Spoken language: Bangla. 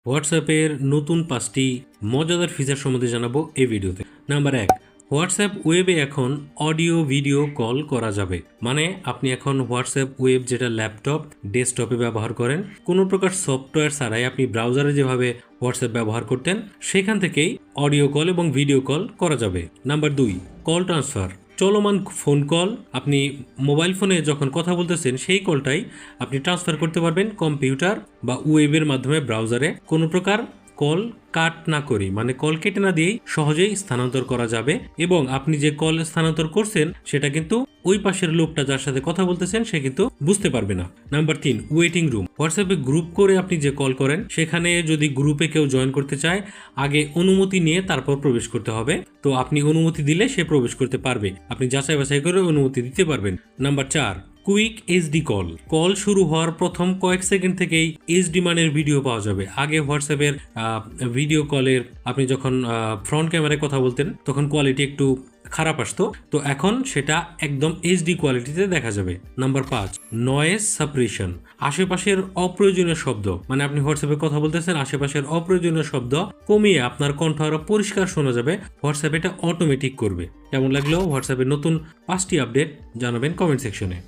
হোয়াটসঅ্যাপের নতুন 5টি মজাদার ফিচার সম্বন্ধে জানাবো এই ভিডিওতে। নাম্বার 1, হোয়াটসঅ্যাপ ওয়েবে এখন অডিও ভিডিও কল করা যাবে। মানে আপনি এখন হোয়াটসঅ্যাপ ওয়েব, যেটা ল্যাপটপ ডেস্কটপে ব্যবহার করেন, কোনো প্রকার সফটওয়্যার ছাড়াই আপনি ব্রাউজারে যেভাবে হোয়াটসঅ্যাপ ব্যবহার করতেন সেখান থেকেই অডিও কল এবং ভিডিও কল করা যাবে। Number 2, call transfer. চলমান ফোন কল আপনি মোবাইল ফোনে যখন কথা বলতেছেন সেই কলটাই আপনি ট্রান্সফার করতে পারবেন কম্পিউটার বা ওয়েবের মাধ্যমে ব্রাউজারে, কোনো প্রকার কল কাট না করি, মানে কল কেটে না দিয়েই সহজেই স্থানান্তর করা যাবে। এবং আপনি যে কল স্থানান্তর করছেন সেটা কিন্তু ওই পাশের লোকটা যার সাথে কথা বলতেছেন সে কিন্তু বুঝতে পারবে না। Number 3, waiting room. হোয়াটসঅ্যাপে গ্রুপ করে আপনি যে কল করেন সেখানে যদি গ্রুপে কেউ জয়েন করতে চায় আগে অনুমতি নিয়ে তারপর প্রবেশ করতে হবে। তো আপনি অনুমতি দিলে সে প্রবেশ করতে পারবে, আপনি যাচাই বাছাই করে অনুমতি দিতে পারবেন। Number 4, quick HD call. Call শুরু হওয়ার প্রথম কয়েক সেকেন্ড থেকেই এইচডি মানের ভিডিও পাওয়া যাবে। আগে হোয়াটসঅ্যাপের ভিডিও কলের আপনি যখন ফ্রন্ট ক্যামেরায় কথা বলতেন তখন কোয়ালিটি একটু খারাপ আসতো, তো এখন সেটা একদম এইচডি কোয়ালিটিতে দেখা যাবে। Number 5, noise suppression. আশেপাশের অপ্রয়োজনীয় শব্দ, মানে আপনি হোয়াটসঅ্যাপে কথা বলতেছেন, আশেপাশের অপ্রয়োজনীয় শব্দ কমিয়ে আপনার কণ্ঠ আরো পরিষ্কার শোনা যাবে। হোয়াটসঅ্যাপ এটা অটোমেটিক করবে। কেমন লাগলো হোয়াটসঅ্যাপের নতুন 5টি আপডেট জানাবেন কমেন্ট সেকশনে।